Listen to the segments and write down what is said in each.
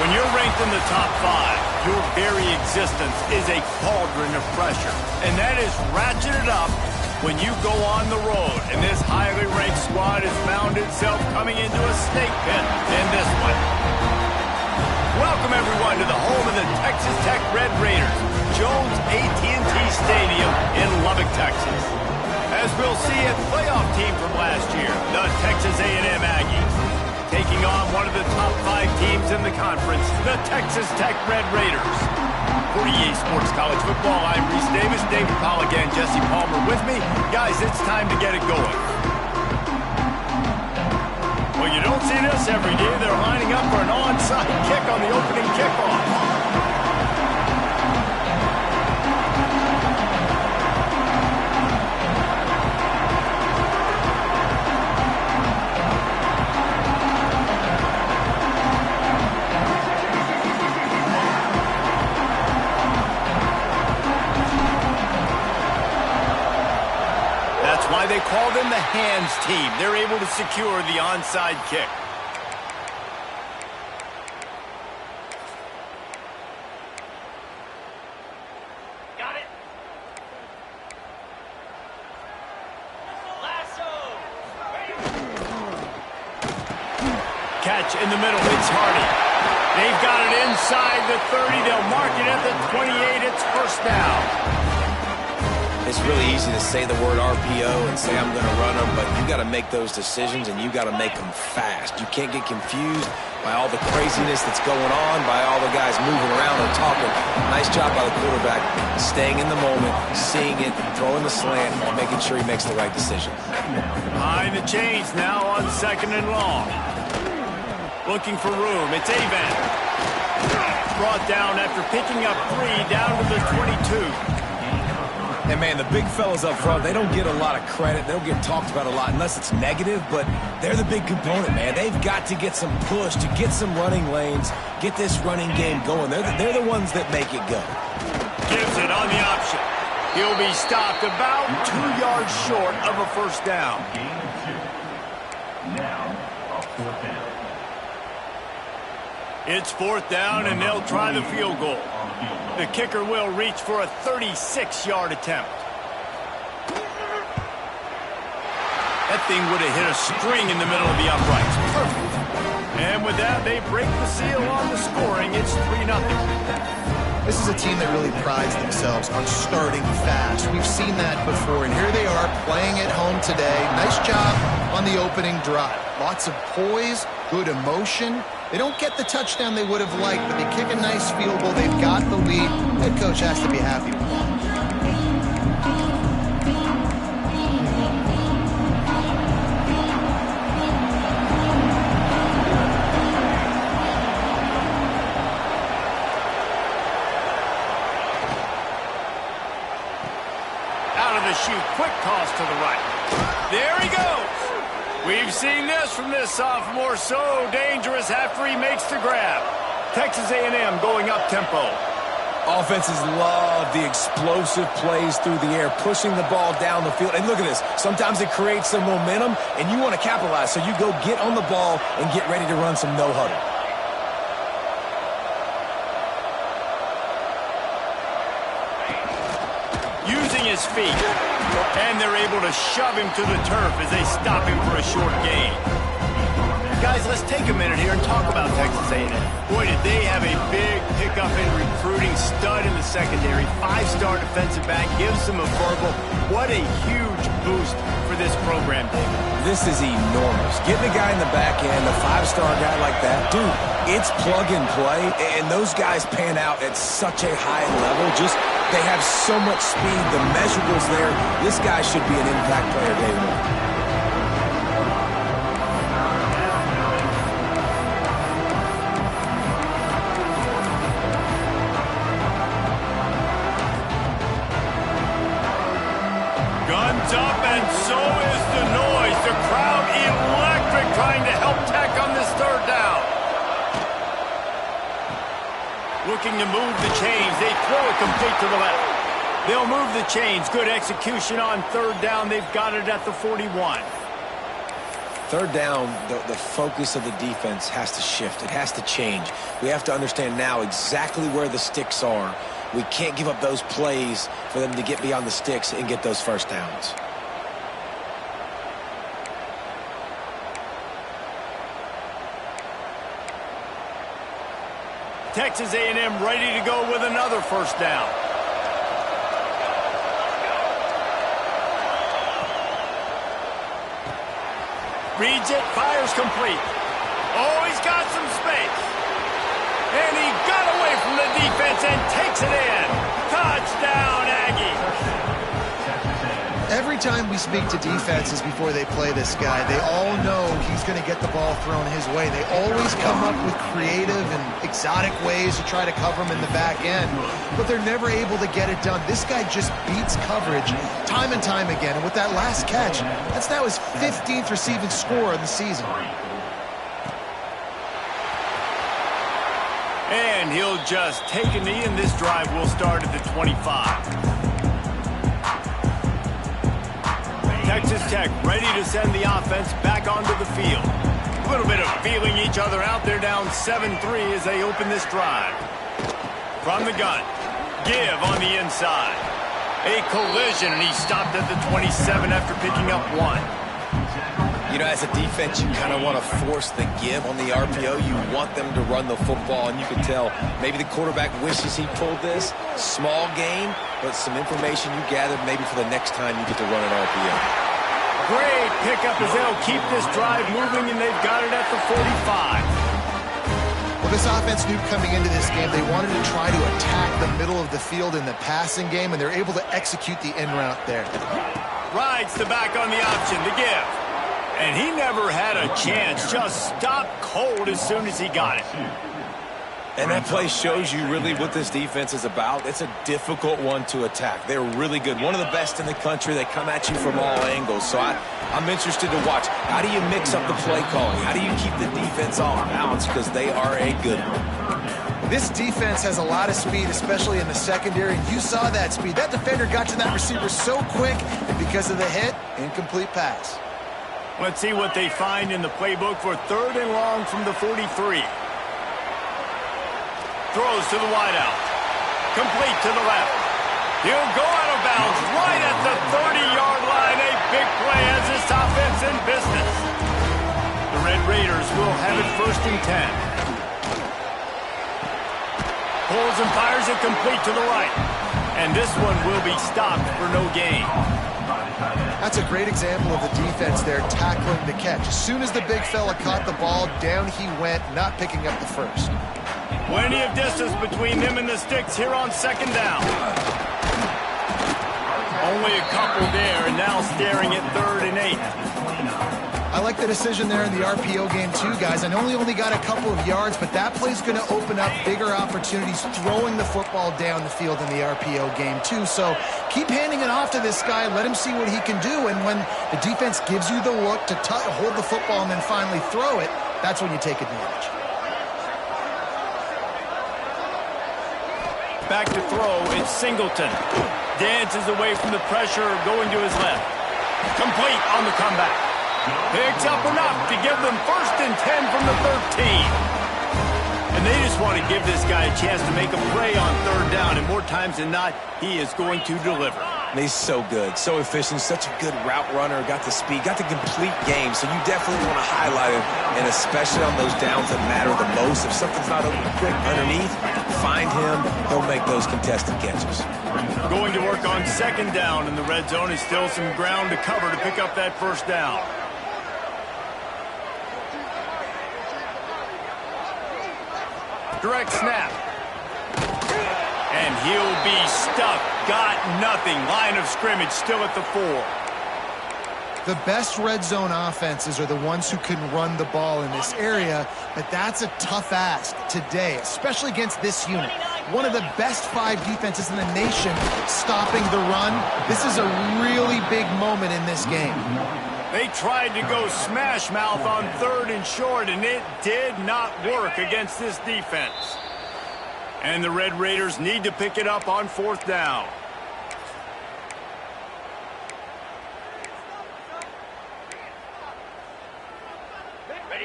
When you're ranked in the top 5, your very existence is a cauldron of pressure. And that is ratcheted up when you go on the road. And this highly ranked squad has found itself coming into a snake pit in this one. Welcome, everyone, to the home of the Texas Tech Red Raiders, Jones AT&T Stadium in Lubbock, Texas. As we'll see, a playoff team from last year, the Texas A&M Aggies, taking on one of the top 5 teams in the conference, the Texas Tech Red Raiders. For EA Sports College Football, I'm Reese Davis, David Polligan, Jesse Palmer with me. Guys, it's time to get it going. Well, you don't see this every day. They're lining up for an onside kick on the opening kickoff. They call them the hands team. They're able to secure the onside kick. Got it. Lasso. Catch in the middle. It's Hardy. They've got it inside the 30. They'll mark it at the 28. It's first down. It's really easy to say the word RPO and say I'm going to run them, but you got to make those decisions and you got to make them fast. You can't get confused by all the craziness that's going on, by all the guys moving around and talking. Nice job by the quarterback, staying in the moment, seeing it, throwing the slant, and making sure he makes the right decision. Behind the chains now on 2nd and long. Looking for room. It's Avan. Brought down after picking up 3 down to the 22. And, man, the big fellas up front, they don't get a lot of credit. They don't get talked about a lot unless it's negative, but they're the big component, man. They've got to get some push, to get some running lanes, get this running game going. They're the ones that make it go. Gives it on the option. He'll be stopped about 2 yards short of a first down. Now, a 4th down. It's 4th down, and they'll try the field goal. The kicker will reach for a 36-yard attempt. That thing would have hit a string in the middle of the uprights. Perfect. And with that, they break the seal on the scoring. It's 3-0. This is a team that really prides themselves on starting fast. We've seen that before, and here they are playing at home today. Nice job on the opening drive. Lots of poise, good emotion. They don't get the touchdown they would have liked, but they kick a nice field goal. They've got the lead. Head coach has to be happy with that. Out of the chute, quick toss to the right. There he goes. We've seen this from this sophomore, so dangerous after he makes the grab. Texas A&M going up-tempo. Offenses love the explosive plays through the air, pushing the ball down the field. And look at this. Sometimes it creates some momentum, and you want to capitalize. So you go get on the ball and get ready to run some no-huddle. Using his feet. And they're able to shove him to the turf as they stop him for a short gain. Guys, let's take a minute here and talk about Texas A&M. Boy, did they have a big pickup in recruiting. Stud in the secondary. 5-star defensive back. Gives them a verbal. What a huge boost for this program, David. This is enormous. Getting a guy in the back end, a 5-star guy like that, dude, it's plug and play, and those guys pan out at such a high level. They have so much speed. The measurables there. This guy should be an impact player day one. Up, and so is the noise. The crowd electric trying to help Tech on this 3rd down. Looking to move the chains. They throw it complete to the left. They'll move the chains. Good execution on 3rd down. They've got it at the 41. Third down, the focus of the defense has to shift. It has to change. We have to understand now exactly where the sticks are. We can't give up those plays for them to get beyond the sticks and get those first downs. Texas A&M ready to go with another first down. Reads it, fires complete. Oh, he's got some space. And he got away from the defense and takes it in. Touchdown, Aggie. Every time we speak to defenses before they play this guy, they all know he's going to get the ball thrown his way. They always come up with creative and exotic ways to try to cover him in the back end, but they're never able to get it done. This guy just beats coverage time and time again, and with that last catch, that's now his 15th receiving score of the season. And he'll just take a knee, and this drive will start at the 25. Texas Tech ready to send the offense back onto the field. A little bit of feeling each other out. They're down 7-3 as they open this drive. From the gun, give on the inside. A collision, and he stopped at the 27 after picking up 1. You know, as a defense, you kind of want to force the give on the RPO. You want them to run the football, and you can tell maybe the quarterback wishes he pulled this. Small gain, but some information you gathered maybe for the next time you get to run an RPO. Great pickup as they'll keep this drive moving, and they've got it at the 45. Well, this offense knew coming into this game they wanted to try to attack the middle of the field in the passing game, and they're able to execute the in route there. Rides the back on the option to give. And he never had a chance, just stopped cold as soon as he got it. And that play shows you really what this defense is about. It's a difficult one to attack. They're really good. One of the best in the country. They come at you from all angles. So I'm interested to watch. How do you mix up the play calling? How do you keep the defense off balance? Because they are a good one. This defense has a lot of speed, especially in the secondary. You saw that speed. That defender got to that receiver so quick, and because of the hit, incomplete pass. Let's see what they find in the playbook for 3rd and long from the 43. Throws to the wideout. Complete to the left. He'll go out of bounds right at the 30-yard line. A big play as this offense in business. The Red Raiders will have it 1st and 10. Pulls and fires it complete to the right. And this one will be stopped for no gain. That's a great example of the defense there tackling the catch. As soon as the big fella caught the ball, down he went, not picking up the first. Plenty of distance between them and the sticks here on 2nd down. Only a couple there, and now staring at 3rd and 8. I like the decision there in the RPO game too, guys. I know he only got a couple of yards, but that play's going to open up bigger opportunities throwing the football down the field in the RPO game too. So keep handing it off to this guy. Let him see what he can do. And when the defense gives you the look to hold the football and then finally throw it, that's when you take advantage. Back to throw, it's Singleton. Dances away from the pressure, going to his left. Complete on the comeback. Picks up enough to give them 1st and 10 from the 13. And they just want to give this guy a chance to make a play on 3rd down, and more times than not, he is going to deliver. And he's so good, so efficient, such a good route runner, got the speed, got the complete game, so you definitely want to highlight him, and especially on those downs that matter the most. If something's not open quick underneath, find him, he'll make those contested catches. Going to work on 2nd down, and the red zone is still some ground to cover to pick up that 1st down. Direct snap. And he'll be stuck. Got nothing. Line of scrimmage still at the 4. The best red zone offenses are the ones who can run the ball in this area, but that's a tough ask today, especially against this unit. One of the best 5 defenses in the nation stopping the run. This is a really big moment in this game. They tried to go smash mouth on 3rd and short, and it did not work against this defense. And the Red Raiders need to pick it up on 4th down.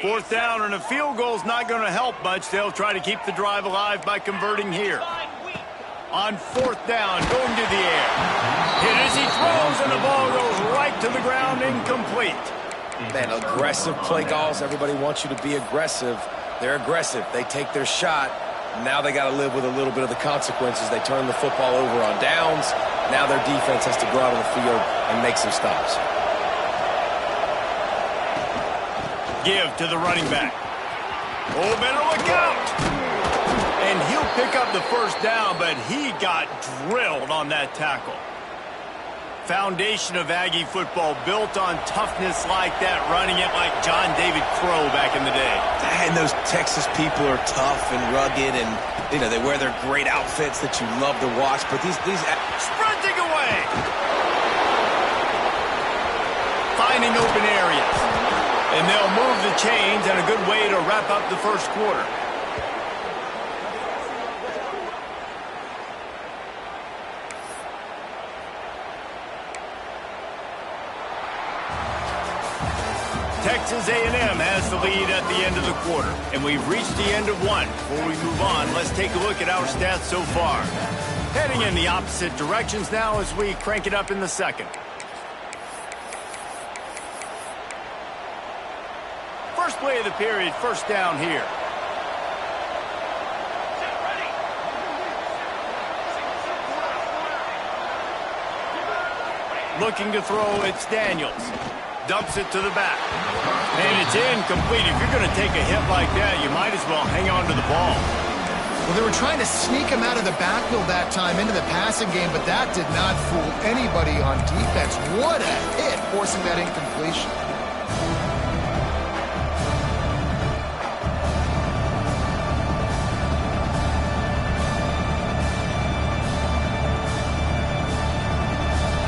4th down, and a field goal's not going to help much. They'll try to keep the drive alive by converting here. On 4th down, going to the air. Hit as he throws, and the ball goes right to the ground, incomplete. Man, aggressive play calls. Everybody wants you to be aggressive. They're aggressive. They take their shot. Now they got to live with a little bit of the consequences. They turn the football over on downs. Now their defense has to go out on the field and make some stops. Give to the running back. Oh, better look out. And he'll pick up the 1st down, but he got drilled on that tackle. Foundation of Aggie football built on toughness like that, running it like John David Crow back in the day. And those Texas people are tough and rugged, and they wear their great outfits that you love to watch. But these sprinting away, finding open areas, and they'll move the chains, and a good way to wrap up the 1st quarter. Texas A&M has the lead at the end of the quarter, and we've reached the end of one. Before we move on, let's take a look at our stats so far. Heading in the opposite directions now as we crank it up in the 2nd. First play of the period, 1st down here. Looking to throw, it's Daniels. Dumps it to the back. And it's incomplete. If you're going to take a hit like that, you might as well hang on to the ball. Well, they were trying to sneak him out of the backfield that time into the passing game, but that did not fool anybody on defense. What a hit, forcing that incompletion.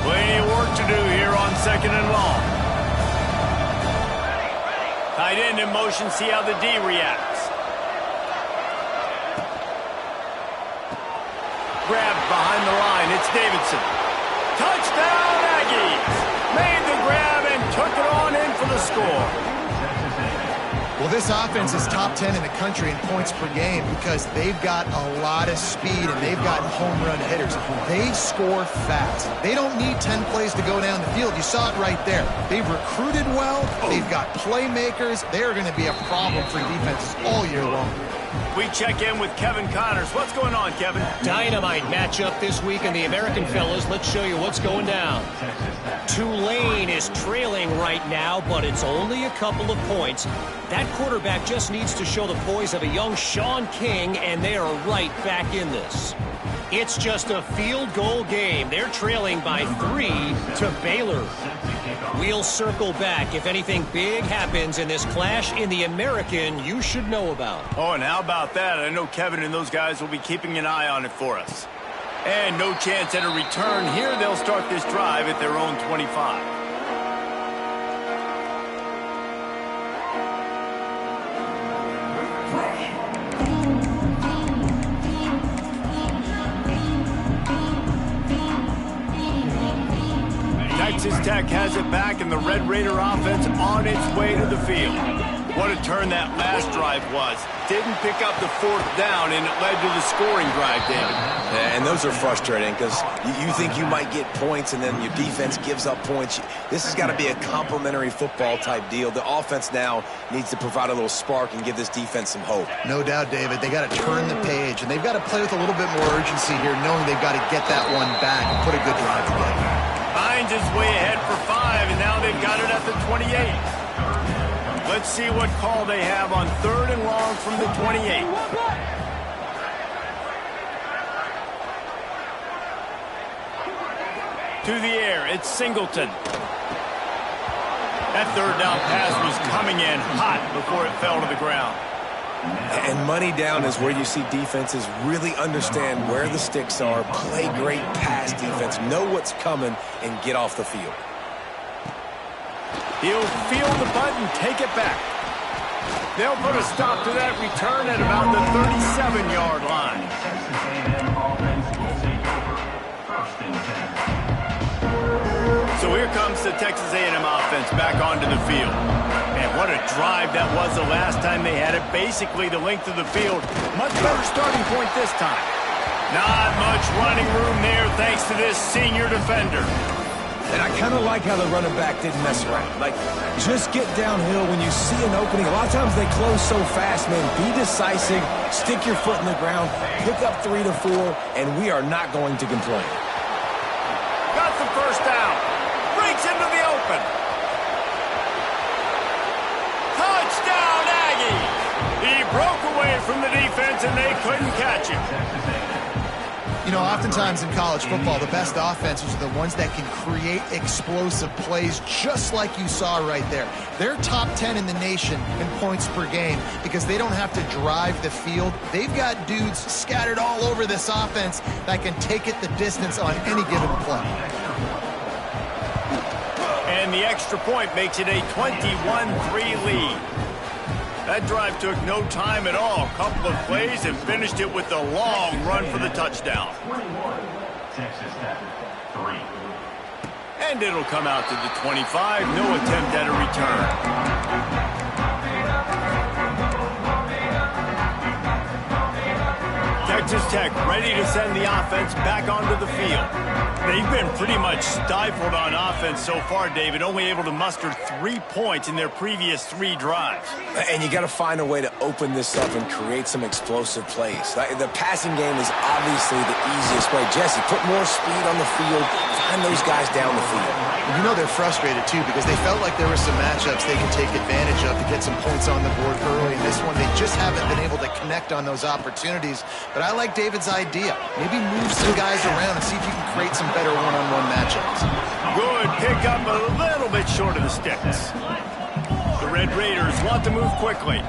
Plenty of work to do here on 2nd and long. Tight end in motion, see how the D reacts. Grabbed behind the line, it's Davidson. Touchdown, Aggies! Made the grab and took it on in for the score. Well, this offense is top 10 in the country in points per game because they've got a lot of speed and they've got home run hitters. They score fast. They don't need 10 plays to go down the field. You saw it right there. They've recruited well. They've got playmakers. They are going to be a problem for defenses all year long. We check in with Kevin Connors. What's going on, Kevin? Dynamite matchup this week in the American fellas. Let's show you what's going down. Tulane is trailing right now, but it's only a couple of points. That quarterback just needs to show the poise of a young Sean King, and they are right back in this. It's just a field goal game. They're trailing by 3 to Baylor. We'll circle back if anything big happens in this clash in the American you should know about. Oh, and how about that? I know Kevin and those guys will be keeping an eye on it for us. And no chance at a return here. They'll start this drive at their own 25. Texas Tech has it back, and the Red Raider offense on its way to the field. What a turn that last drive was. Didn't pick up the 4th down, and it led to the scoring drive, David. Yeah, and those are frustrating because you think you might get points, and then your defense gives up points. This has got to be a complementary football type deal. The offense now needs to provide a little spark and give this defense some hope. No doubt, David. They got to turn the page, and they've got to play with a little bit more urgency here, knowing they've got to get that one back and put a good drive together. Hines is way ahead for 5, and now they've got it at the 28. Let's see what call they have on 3rd and long from the 28. To the air, it's Singleton. That 3rd down pass was coming in hot before it fell to the ground. And money down is where you see defenses really understand where the sticks are, play great pass defense, know what's coming, and get off the field. He'll feel the punt and take it back. They'll put a stop to that return at about the 37-yard line. So here comes the Texas A&M offense back onto the field. And what a drive that was the last time they had it. Basically the length of the field. Much better starting point this time. Not much running room there thanks to this senior defender. And I kind of like how the running back didn't mess around. Like, just get downhill when you see an opening. A lot of times they close so fast, man. Be decisive, stick your foot in the ground, pick up 3 to 4, and we are not going to complain. Got the first down. Breaks into the open. Touchdown, Aggies! He broke away from the defense, and they couldn't catch him. You know, oftentimes in college football, the best offenses are the ones that can create explosive plays just like you saw right there. They're top 10 in the nation in points per game because they don't have to drive the field. They've got dudes scattered all over this offense that can take it the distance on any given play. And the extra point makes it a 21-3 lead. That drive took no time at all. A couple of plays and finished it with a long run for the touchdown. Texas Tech, 3. And it'll come out to the 25. No attempt at a return. Texas Tech ready to send the offense back onto the field. They've been pretty much stifled on offense so far, David, only able to muster 3 points in their previous 3 drives. And you got to find a way to open this up and create some explosive plays. The passing game is obviously the easiest way. Jesse, put more speed on the field, find those guys down the field. You know they're frustrated, too, because they felt like there were some matchups they could take advantage of to get some points on the board early. In this one, they just haven't been able to connect on those opportunities. But I like David's idea. Maybe move some guys around and see if you can create some better one-on-one matchups. Good pickup, a little bit short of the sticks. The Red Raiders want to move quickly.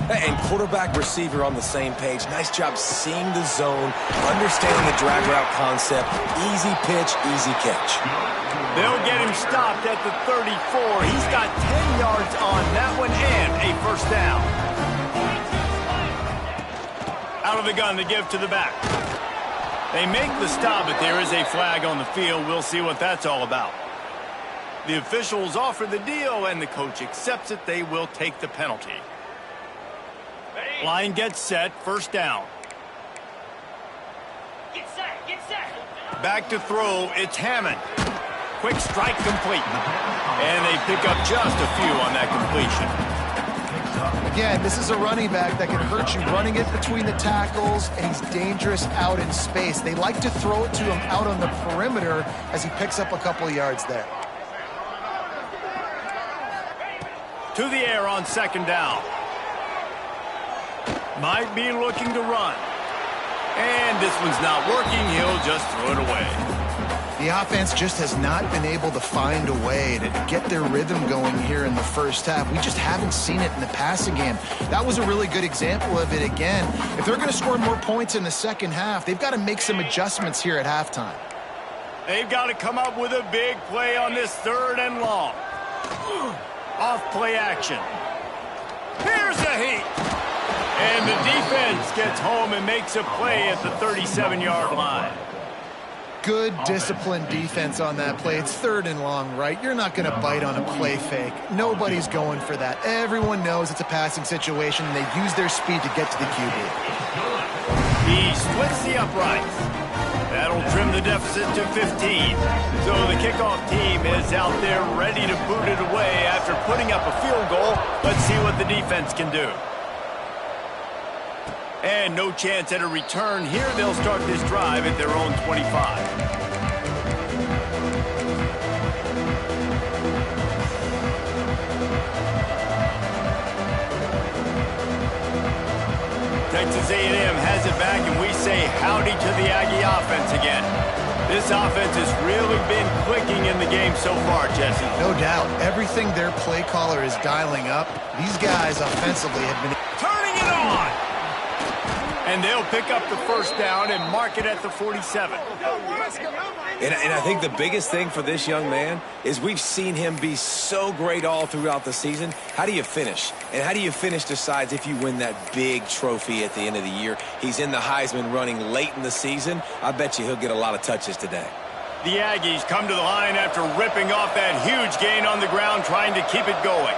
And quarterback receiver on the same page. Nice job seeing the zone, understanding the drag route concept. Easy pitch, easy catch. They'll get him stopped at the 34. He's got 10 yards on that one and a first down. Out of the gun to give to the back. They make the stop, but there is a flag on the field. We'll see what that's all about. The officials offer the deal, and the coach accepts it. They will take the penalty. Line gets set. First down. Get set, get set. Back to throw. It's Hammond. Quick strike complete. And they pick up just a few on that completion. Again, this is a running back that can hurt you running it between the tackles, and he's dangerous out in space. They like to throw it to him out on the perimeter as he picks up a couple yards there. To the air on second down. Might be looking to run. And this one's not working. He'll just throw it away. The offense just has not been able to find a way to get their rhythm going here in the first half. We just haven't seen it in the passing game. That was a really good example of it again. If they're going to score more points in the second half, they've got to make some adjustments here at halftime. They've got to come up with a big play on this 3rd and long. Off play action. Here's a heat. And the defense gets home and makes a play at the 37-yard line. Good, disciplined defense on that play. It's 3rd and long, right? You're not going to bite on a play fake. Nobody's going for that. Everyone knows it's a passing situation, and they use their speed to get to the QB. He splits the uprights. That'll trim the deficit to 15. So the kickoff team is out there ready to boot it away after putting up a field goal. Let's see what the defense can do. And no chance at a return here. They'll start this drive at their own 25. Texas A&M has it back, and we say howdy to the Aggie offense again. This offense has really been clicking in the game so far, Jesse. No doubt. Everything their play caller is dialing up, these guys offensively have been turning it on. And they'll pick up the first down and mark it at the 47. And I think the biggest thing for this young man is we've seen him be so great all throughout the season. How do you finish? And how do you finish decides if you win that big trophy at the end of the year. He's in the Heisman running late in the season. I bet you he'll get a lot of touches today. The Aggies come to the line after ripping off that huge gain on the ground, trying to keep it going.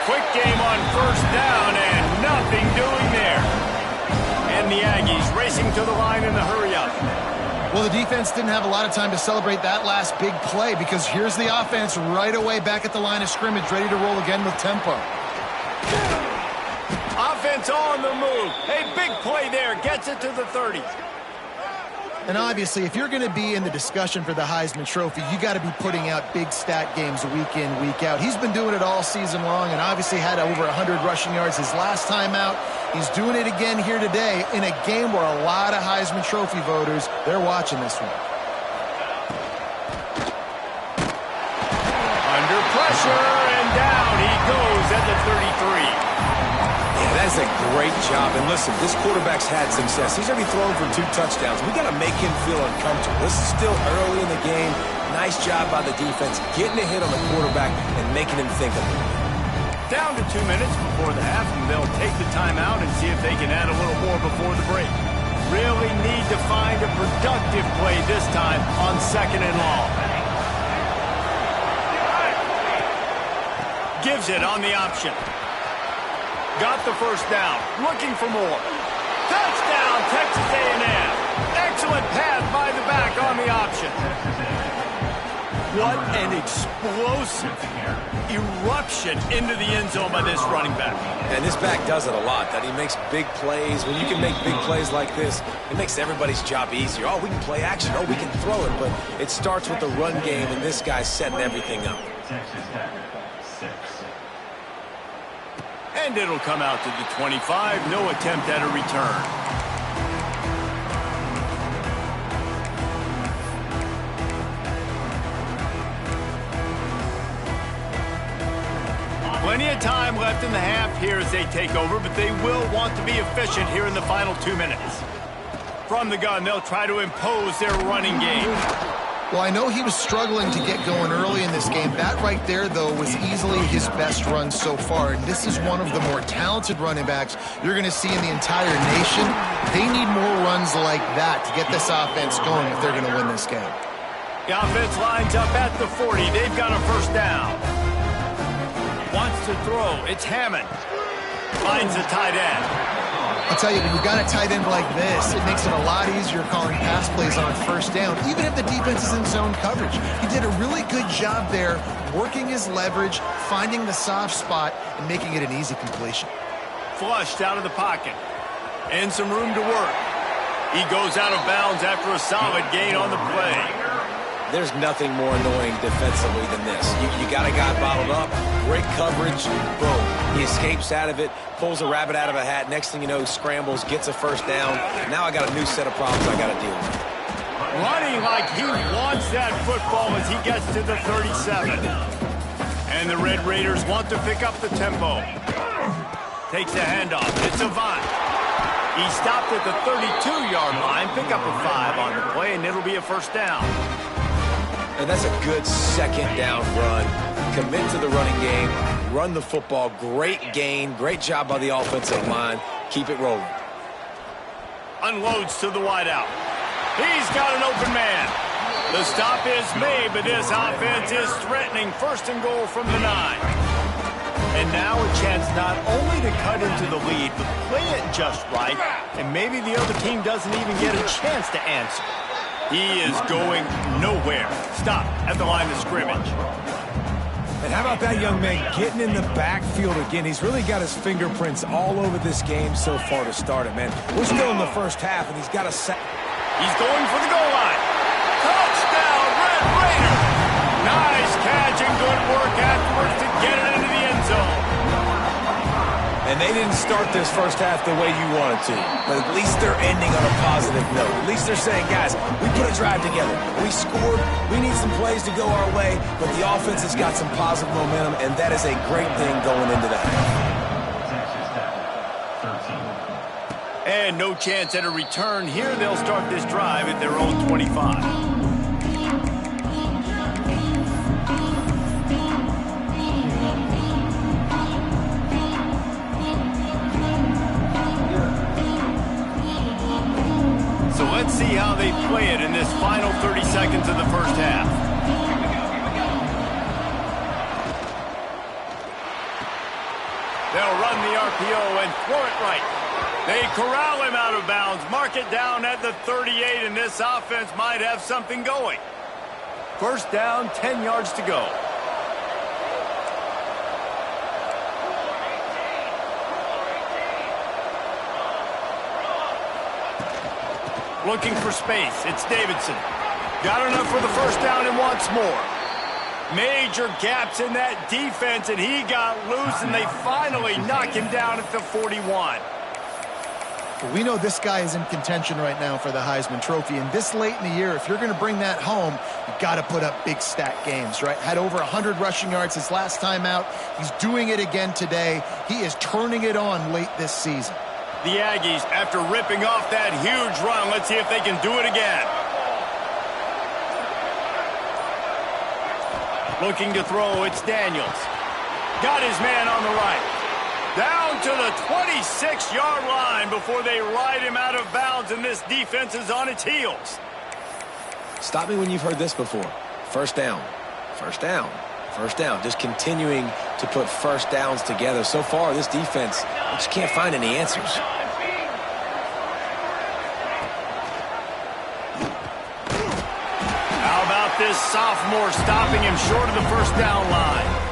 quick game on first down and nothing doing there. And the Aggies racing to the line in the hurry-up. Well, the defense didn't have a lot of time to celebrate that last big play because here's the offense right away back at the line of scrimmage, ready to roll again with tempo. Offense on the move. A big play there. Gets it to the 30. And obviously, if you're going to be in the discussion for the Heisman Trophy, you got to be putting out big stat games week in, week out. He's been doing it all season long and obviously had over 100 rushing yards his last time out. He's doing it again here today in a game where a lot of Heisman Trophy voters, they're watching this one. Under pressure, and down he goes at the 33. That's a great job. And listen, this quarterback's had success. He's already thrown for 2 touchdowns. We got to make him feel uncomfortable. This is still early in the game. Nice job by the defense, getting a hit on the quarterback and making him think of it. Down to 2 minutes before the half, and they'll take the timeout and see if they can add a little more before the break. Really need to find a productive play this time on 2nd and long. Gives it on the option. Got the first down. Looking for more. Touchdown, Texas A&M. Excellent pass by the back on the option. What an explosive eruption into the end zone by this running back. And this back does it a lot, that he makes big plays. When you can make big plays like this, it makes everybody's job easier. Oh, we can play action. Oh, we can throw it. But it starts with the run game, and this guy's setting everything up. Texas Tech, 6. And it'll come out to the 25. No attempt at a return. Plenty of time left in the half here as they take over, but they will want to be efficient here in the final 2 minutes. From the gun, they'll try to impose their running game. Well, I know he was struggling to get going early in this game. That right there, though, was easily his best run so far. And this is one of the more talented running backs you're going to see in the entire nation. They need more runs like that to get this offense going if they're going to win this game. The offense lines up at the 40. They've got a first down. Wants to throw. It's Hammond. Finds the tight end. I'll tell you, when you've got a tight end like this, it makes it a lot easier calling pass plays on first down, even if the defense is in zone coverage. He did a really good job there, working his leverage, finding the soft spot, and making it an easy completion. Flushed out of the pocket. And some room to work. He goes out of bounds after a solid gain on the play. There's nothing more annoying defensively than this. You got a guy bottled up, great coverage, boom. He escapes out of it, pulls a rabbit out of a hat. Next thing you know, scrambles, gets a first down. Now I got a new set of problems I got to deal with. Running like he wants that football as he gets to the 37. And the Red Raiders want to pick up the tempo. Takes the handoff. It's Avant. He stopped at the 32-yard line. Pick up a 5 on the play, and it'll be a first down. And that's a good second down run. Commit to the running game, run the football. Great gain, great job by the offensive line. Keep it rolling. Unloads to the wideout. He's got an open man. The stop is made, but this offense is threatening. First and goal from the 9. And now a chance not only to cut into the lead, but play it just right, and maybe the other team doesn't even get a chance to answer. He is going nowhere. Stop at the line of scrimmage. And how about that young man getting in the backfield again? He's really got his fingerprints all over this game so far to start it, man. We're still in the first half, and he's got a set. He's going for the goal line. Touchdown, Red Raider! Nice catch and good work afterwards to get it into the end zone. And they didn't start this first half the way you wanted to. But at least they're ending on a positive note. At least they're saying, guys, we put a drive together. We scored. We need some plays to go our way. But the offense has got some positive momentum, and that is a great thing going into the half. And no chance at a return here. They'll start this drive at their own 25. So let's see how they play it in this final 30 seconds of the first half. RPO and throw it right. They corral him out of bounds, mark it down at the 38, and this offense might have something going. First down, 10 yards to go. Looking for space. It's Davidson. Got enough for the first down and wants more. Major gaps in that defense, and he got loose, and they finally knock him down at the 41. We know this guy is in contention right now for the Heisman Trophy, and this late in the year, if you're going to bring that home, you've got to put up big stat games, right? Had over 100 rushing yards his last time out. He's doing it again today. He is turning it on late this season. The Aggies, after ripping off that huge run, let's see if they can do it again. Looking to throw, it's Daniels. Got his man on the right. Down to the 26-yard line before they ride him out of bounds, and this defense is on its heels. Stop me when you've heard this before. First down, first down, first down. Just continuing to put first downs together. So far, this defense just can't find any answers. How about this sophomore stopping him short of the first down line?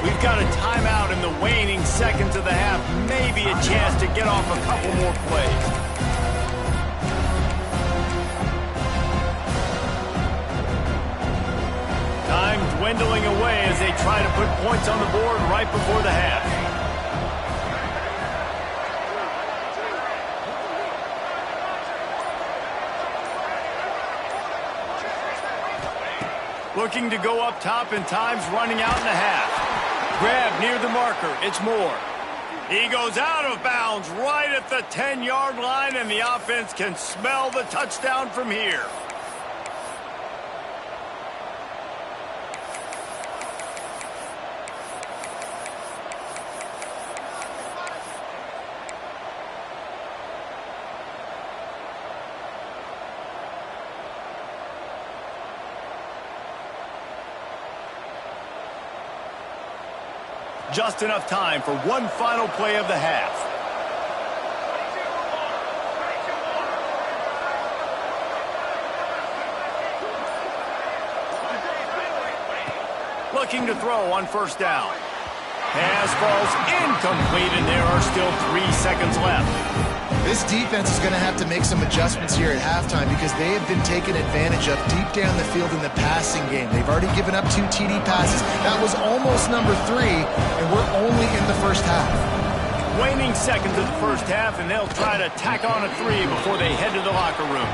We've got a timeout in the waning seconds of the half. Maybe a chance to get off a couple more plays. Time dwindling away as they try to put points on the board right before the half. Looking to go up top, and time's running out in the half. Grab near the marker. It's Moore. He goes out of bounds right at the 10-yard line, and the offense can smell the touchdown from here. Just enough time for one final play of the half. Looking to throw on first down. Pass falls incomplete, and there are still 3 seconds left. This defense is going to have to make some adjustments here at halftime because they have been taken advantage of deep down the field in the passing game. They've already given up 2 TD passes. That was almost number 3, and we're only in the first half. Waning seconds of the first half, and they'll try to tack on a 3 before they head to the locker room.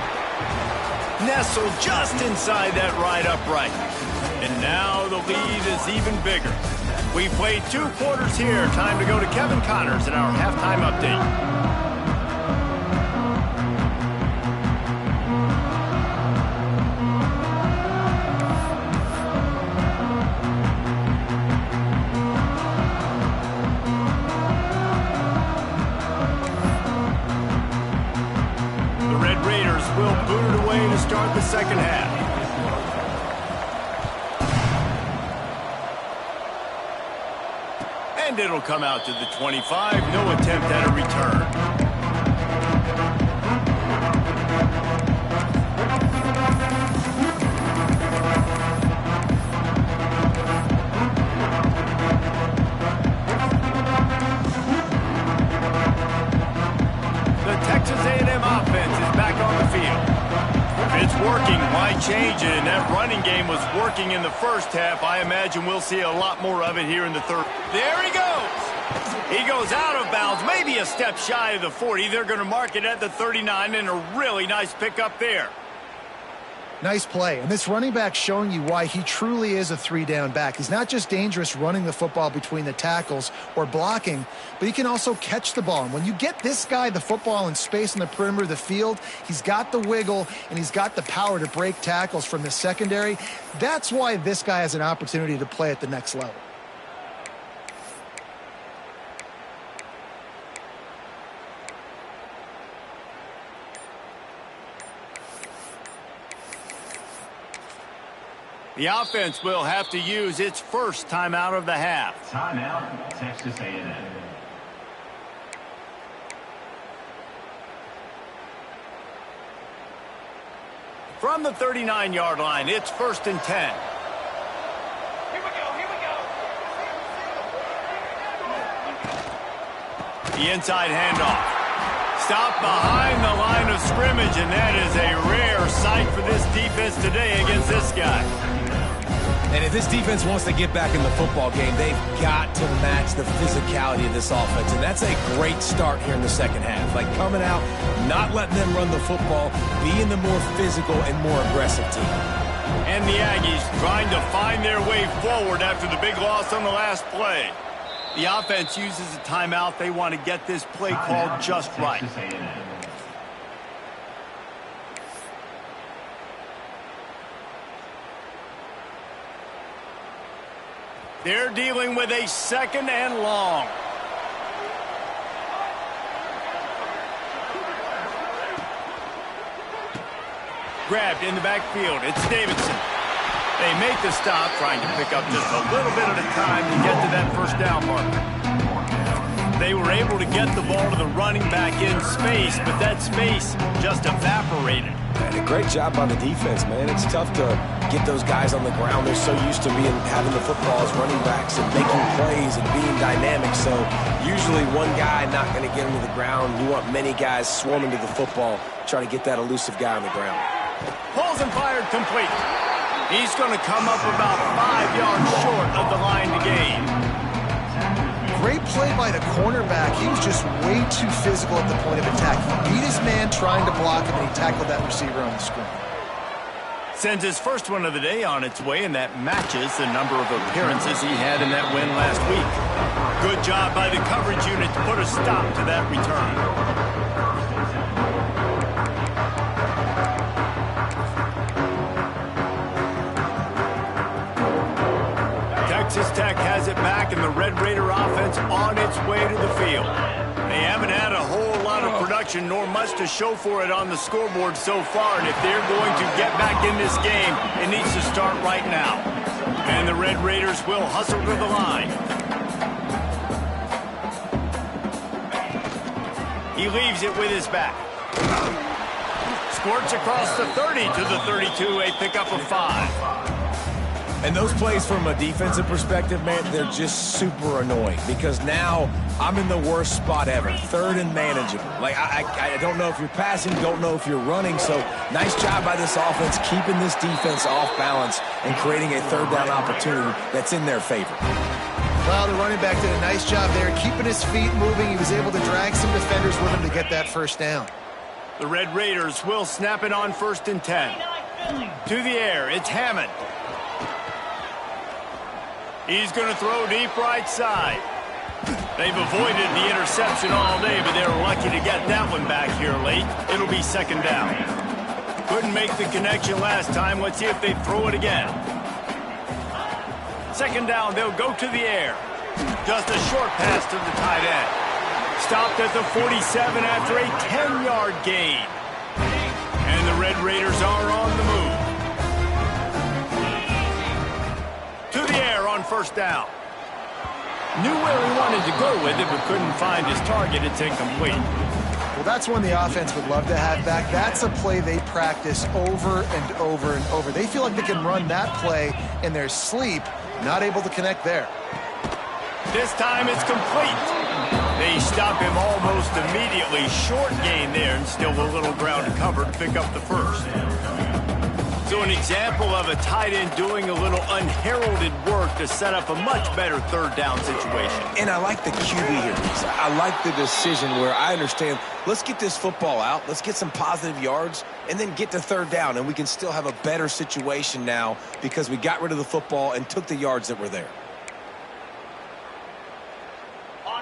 Nestled just inside that right upright. And now the lead is even bigger. We played 2 quarters here. Time to go to Kevin Connors in our halftime update. Start the second half. And it'll come out to the 25. No attempt at a return. The Texas A&M offense is back on the field. It's working. Why change it? And that running game was working in the first half. I imagine we'll see a lot more of it here in the third. There he goes. He goes out of bounds, maybe a step shy of the 40. They're going to mark it at the 39, and a really nice pickup there. Nice play. And this running back showing you why he truly is a 3-down back. He's not just dangerous running the football between the tackles or blocking, but he can also catch the ball. And when you get this guy the football in space in the perimeter of the field, he's got the wiggle and he's got the power to break tackles from the secondary. That's why this guy has an opportunity to play at the next level. The offense will have to use its first timeout of the half. Timeout, Texas A&M. From the 39-yard line, it's 1st and 10. The inside handoff. Stopped behind the line of scrimmage, and that is a rare sight for this defense today against this guy. And if this defense wants to get back in the football game, they've got to match the physicality of this offense. And that's a great start here in the second half. Like coming out, not letting them run the football, being the more physical and more aggressive team. And the Aggies trying to find their way forward after the big loss on the last play. The offense uses a timeout. They want to get this play called just right. They're dealing with a 2nd and long. Grabbed in the backfield. It's Davidson. They make the stop, trying to pick up just a little bit at a time to get to that 1st down marker. They were able to get the ball to the running back in space, but that space just evaporated. And a great job by the defense, man. It's tough to get those guys on the ground. They're so used to having the football as running backs and making plays and being dynamic. So usually one guy not going to get him to the ground. You want many guys swarming to the football, trying to get that elusive guy on the ground. Pulls and fired complete. He's going to come up about 5 yards short of the line to gain. Great play by the cornerback. He was just way too physical at the point of attack. He beat his man trying to block him, and he tackled that receiver on the screen. Sends his first one of the day on its way, and that matches the number of appearances he had in that win last week. Good job by the coverage unit to put a stop to that return. Texas Tech has it back, and the Red Raider offense on its way to the field. They haven't had a whole lot of production, nor much to show for it on the scoreboard so far, and if they're going to get back in this game, it needs to start right now. And the Red Raiders will hustle to the line. He leaves it with his back. Squirts across the 30 to the 32, a pickup of 5. And those plays from a defensive perspective, man, they're just super annoying because now I'm in the worst spot ever, 3rd and manageable. Like, I don't know if you're passing, don't know if you're running, so nice job by this offense keeping this defense off balance and creating a 3rd down opportunity that's in their favor. Well, the running back did a nice job there, keeping his feet moving. He was able to drag some defenders with him to get that 1st down. The Red Raiders will snap it on 1st and 10. To the air, it's Hammond. He's going to throw deep right side. They've avoided the interception all day, but they're lucky to get that one back here late. It'll be 2nd down. Couldn't make the connection last time. Let's see if they throw it again. 2nd down, they'll go to the air. Just a short pass to the tight end. Stopped at the 47 after a 10-yard gain. And the Red Raiders are on the move. To the air on 1st down. Knew where he wanted to go with it, but couldn't find his target. It's incomplete. Well, that's one the offense would love to have back. That's a play they practice over and over and over. They feel like they can run that play in their sleep, not able to connect there. This time it's complete. They stop him almost immediately. Short gain there, and still a little ground to cover to pick up the 1st. So an example of a tight end doing a little unheralded work to set up a much better 3rd down situation. And I like the QB here. I like the decision where I understand, let's get this football out, let's get some positive yards, and then get to 3rd down, and we can still have a better situation now because we got rid of the football and took the yards that were there.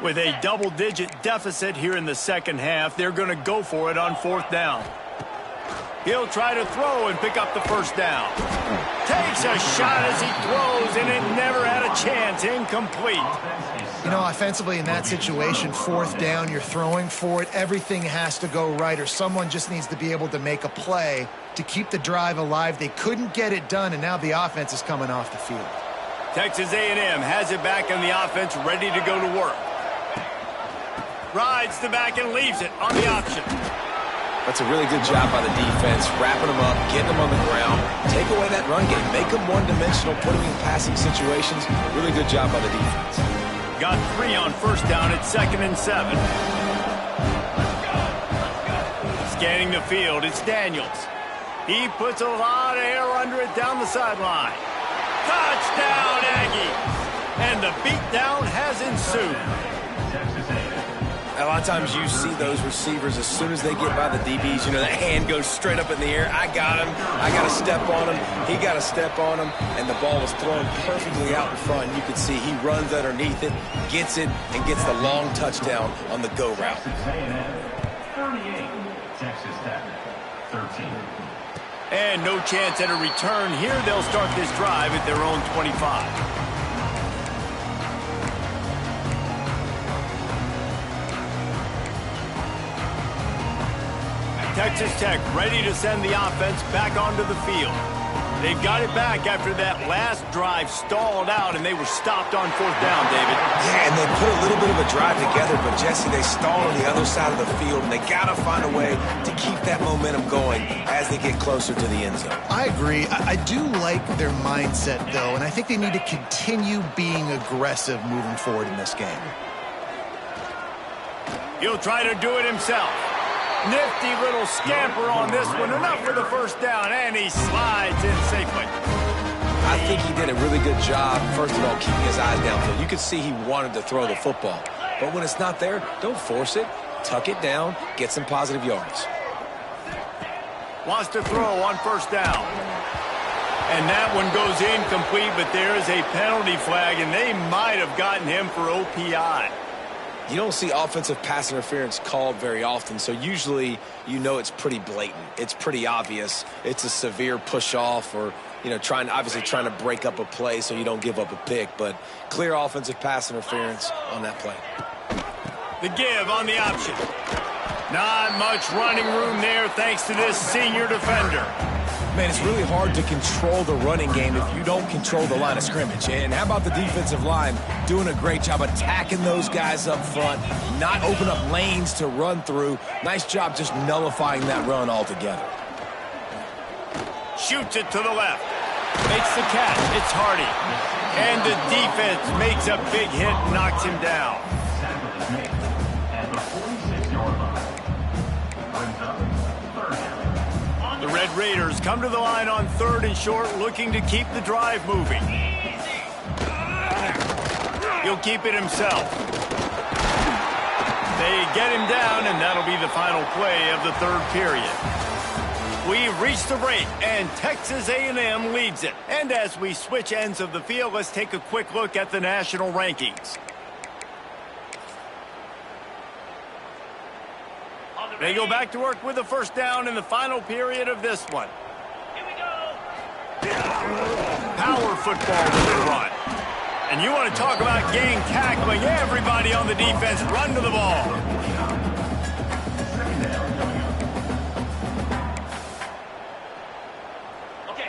With a double-digit deficit here in the 2nd half, they're going to go for it on 4th down. He'll try to throw and pick up the 1st down. Takes a shot as he throws, and it never had a chance. Incomplete. You know, offensively in that situation, 4th down, you're throwing for it. Everything has to go right, or someone just needs to be able to make a play to keep the drive alive. They couldn't get it done, and now the offense is coming off the field. Texas A&M has it back in the offense, ready to go to work. Rides the back and leaves it on the option. That's a really good job by the defense, wrapping them up, getting them on the ground, take away that run game, make them one-dimensional, put them in passing situations. Really good job by the defense. Got 3 on first down at 2nd and 7. Scanning the field, it's Daniels. He puts a lot of air under it down the sideline. Touchdown, Aggie! And the beatdown has ensued. A lot of times you see those receivers, as soon as they get by the DBs, you know, that hand goes straight up in the air. I got him. I got to step on him. He got to step on him. And the ball was thrown perfectly out in front. You can see he runs underneath it, gets it, and gets the long touchdown on the go route. 38, Texas Tech, 13. And no chance at a return here. They'll start this drive at their own 25. Texas Tech ready to send the offense back onto the field. They've got it back after that last drive stalled out, and they were stopped on 4th down, David. Yeah, and they put a little bit of a drive together, but, Jesse, they stalled on the other side of the field, and they got to find a way to keep that momentum going as they get closer to the end zone. I agree. I do like their mindset, though, and I think they need to continue being aggressive moving forward in this game. He'll try to do it himself. Nifty little scamper on this one. Enough for the first down, and he slides in safely. I think he did a really good job, first of all, keeping his eyes downfield. You could see he wanted to throw the football. But when it's not there, don't force it. Tuck it down, get some positive yards. Wants to throw on 1st down. And that one goes incomplete, but there is a penalty flag, and they might have gotten him for OPI. You don't see offensive pass interference called very often, so usually you know it's pretty blatant. It's pretty obvious. It's a severe push-off or, you know, obviously trying to break up a play so you don't give up a pick, but clear offensive pass interference on that play. The give on the option. Not much running room there thanks to this senior defender. Man, it's really hard to control the running game if you don't control the line of scrimmage. And how about the defensive line doing a great job attacking those guys up front, not open up lanes to run through. Nice job just nullifying that run altogether. Shoots it to the left. Makes the catch. It's Hardy. And the defense makes a big hit and knocks him down. Tackle is made at the 46-yard line. Brings up 3rd down. The Red Raiders come to the line on 3rd and short, looking to keep the drive moving. He'll keep it himself. They get him down, and that'll be the final play of the 3rd period. We've reached the break, and Texas A&M leads it. And as we switch ends of the field, let's take a quick look at the national rankings. They go back to work with the 1st down in the final period of this one. Here we go. Power football with the run. And you want to talk about gang tackling. Everybody on the defense run to the ball.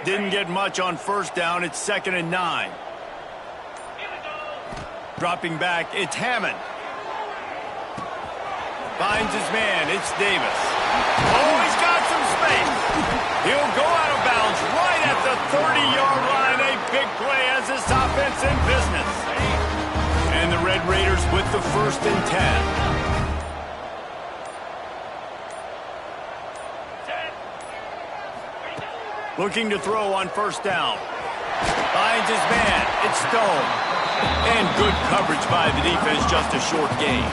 Didn't get much on 1st down. It's 2nd and 9. Dropping back, it's Hammond. Finds his man. It's Davis. Oh, he's got some space. He'll go out of bounds right at the 30-yard line. A big play as this offense in business. And the Red Raiders with the 1st and 10. Looking to throw on 1st down. Finds his man. It's Stone. And good coverage by the defense. Just a short gain.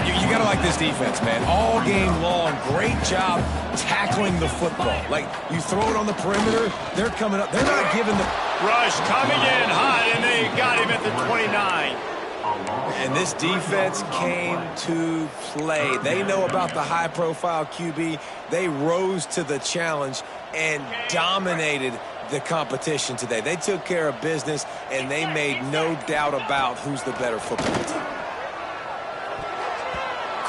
You got to like this defense, man. All game long, great job tackling the football. Like, you throw it on the perimeter, they're coming up. They're not giving the... Rush coming in hot, and they got him at the 29. And this defense came to play. They know about the high-profile QB. They rose to the challenge and dominated the competition today. They took care of business, and they made no doubt about who's the better football team.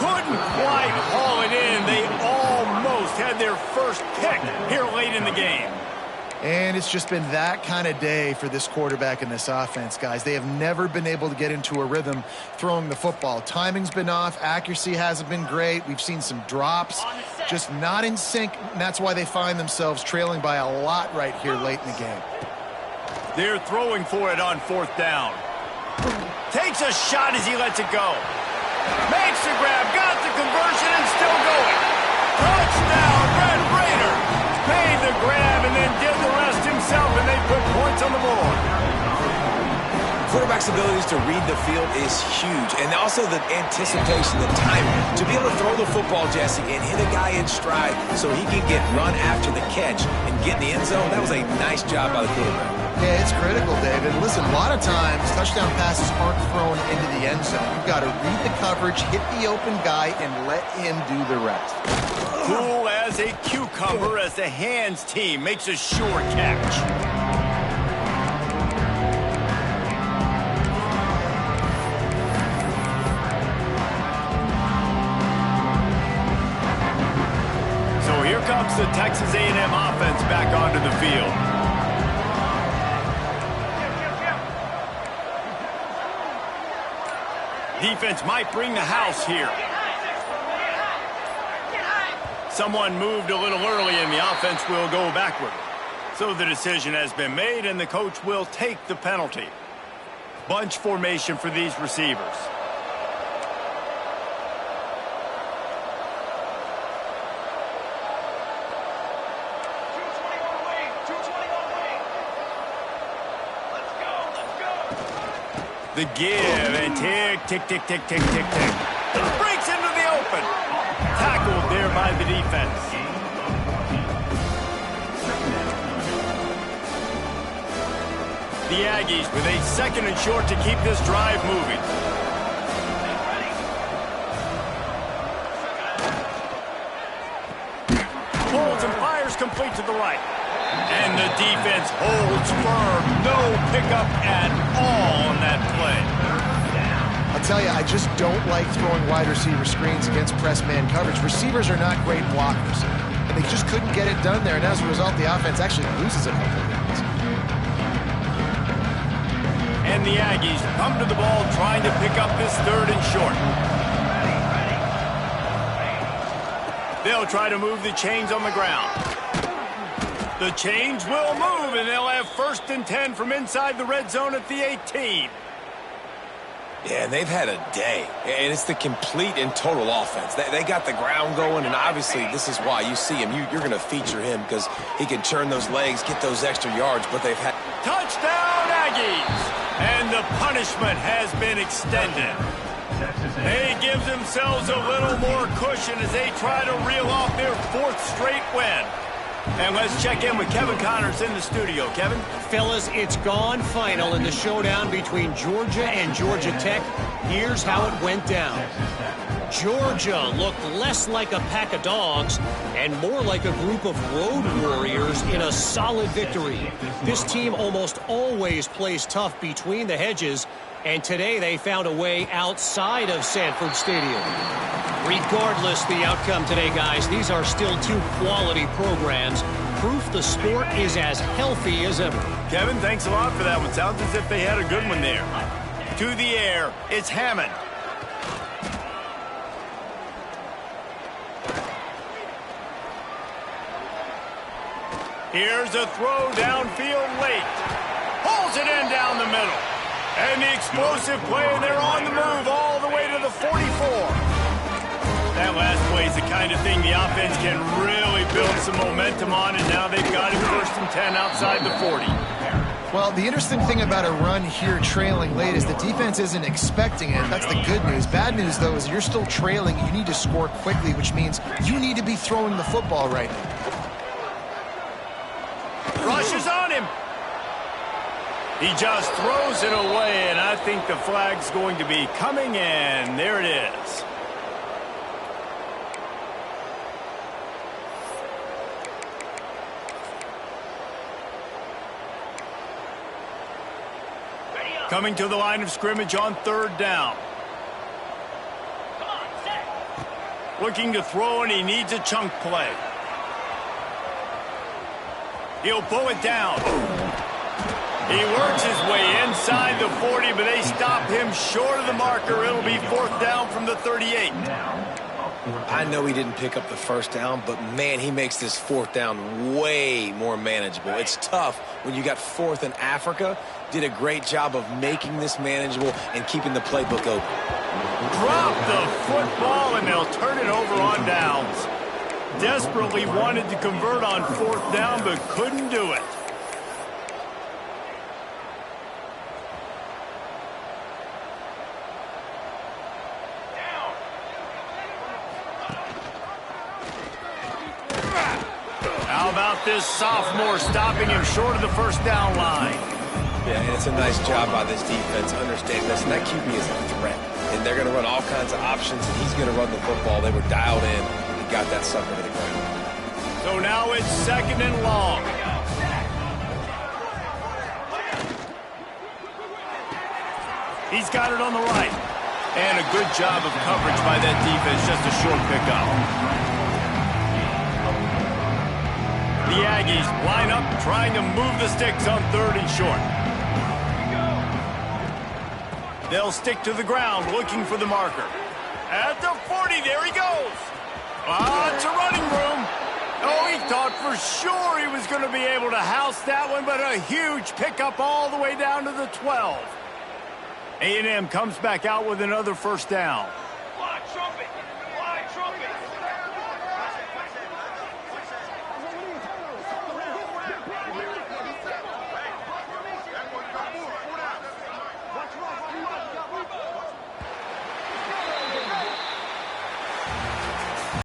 Couldn't quite haul it in. They almost had their first pick here late in the game. And it's just been that kind of day for this quarterback and this offense, guys. They have never been able to get into a rhythm throwing the football. Timing's been off. Accuracy hasn't been great. We've seen some drops, just not in sync. And that's why they find themselves trailing by a lot right here late in the game. They're throwing for it on 4th down. Takes a shot as he lets it go. Makes the grab, got the conversion, and still going. Touchdown, Red Raiders! Made the grab and then did the rest himself, and they put points on the board. Quarterback's abilities to read the field is huge, and also the anticipation, the timing. To be able to throw the football, Jesse, and hit a guy in stride so he can get run after the catch and get in the end zone, that was a nice job by the quarterback. Yeah, it's critical, David. Listen, a lot of times, touchdown passes aren't thrown into the end zone. You've got to read the coverage, hit the open guy, and let him do the rest. Cool as a cucumber as the hands team makes a sure catch. So here comes the Texas A&M offense back onto the field. Defense might bring the house here. Someone moved a little early and the offense will go backward. So the decision has been made and the coach will take the penalty. Bunch formation for these receivers. The give and tick, tick, tick, tick, tick, tick, tick. Breaks into the open. Tackled there by the defense. The Aggies with a 2nd and short to keep this drive moving. Holds and fires complete to the right. And the defense holds firm. No pickup at all on that play. I'll tell you, I just don't like throwing wide receiver screens against press man coverage. Receivers are not great blockers, and they just couldn't get it done there. And as a result, the offense actually loses a couple of yards. And the Aggies come to the ball trying to pick up this 3rd and short. They'll try to move the chains on the ground. The chains will move, and they'll have 1st and 10 from inside the red zone at the 18. Yeah, and they've had a day, and it's the complete and total offense. They got the ground going, and obviously this is why you see him. You're going to feature him because he can churn those legs, get those extra yards, but they've had... Touchdown, Aggies! And the punishment has been extended. They give themselves a little more cushion as they try to reel off their 4th straight win. And let's check in with Kevin Connors in the studio. Kevin? Fellas, it's gone final in the showdown between Georgia and Georgia Tech. Here's how it went down. Georgia looked less like a pack of dogs and more like a group of road warriors in a solid victory. This team almost always plays tough between the hedges, and today they found a way outside of Sanford Stadium. Regardless the outcome today, guys, these are still 2 quality programs. Proof the sport is as healthy as ever. Kevin, thanks a lot for that one. Sounds as if they had a good one there. To the air, it's Hammond. Here's a throw downfield late. Pulls it in down the middle. And the explosive play, and they're on the move all the way to the 44. That last play is the kind of thing the offense can really build some momentum on, and now they've got it 1st and 10 outside the 40. Well, the interesting thing about a run here trailing late is the defense isn't expecting it. That's the good news. Bad news, though, is you're still trailing. You need to score quickly, which means you need to be throwing the football right now. Rushes on him. He just throws it away, and I think the flag's going to be coming in. There it is. Coming to the line of scrimmage on 3rd down. Looking to throw, and he needs a chunk play. He'll pull it down. He works his way inside the 40, but they stop him short of the marker. It'll be 4th down from the 38. I know he didn't pick up the first down, but, man, he makes this 4th down way more manageable. It's tough when you got 4th in Africa. Did a great job of making this manageable and keeping the playbook open. Drop the football, and they'll turn it over on downs. Desperately wanted to convert on 4th down, but couldn't do it. How about this sophomore stopping him short of the 1st down line? Yeah, and it's a nice job by this defense. Understand this, and that QB is a threat. And they're going to run all kinds of options, and he's going to run the football. They were dialed in and got that sucker to the ground. So now it's 2nd and long. He's got it on the right. And a good job of coverage by that defense, just a short pickup. The Aggies line up, trying to move the sticks on 3rd and short. They'll stick to the ground, looking for the marker. At the 40, there he goes. It's a running room. Oh, he thought for sure he was going to be able to house that one, but a huge pickup all the way down to the 12. A&M comes back out with another 1st down.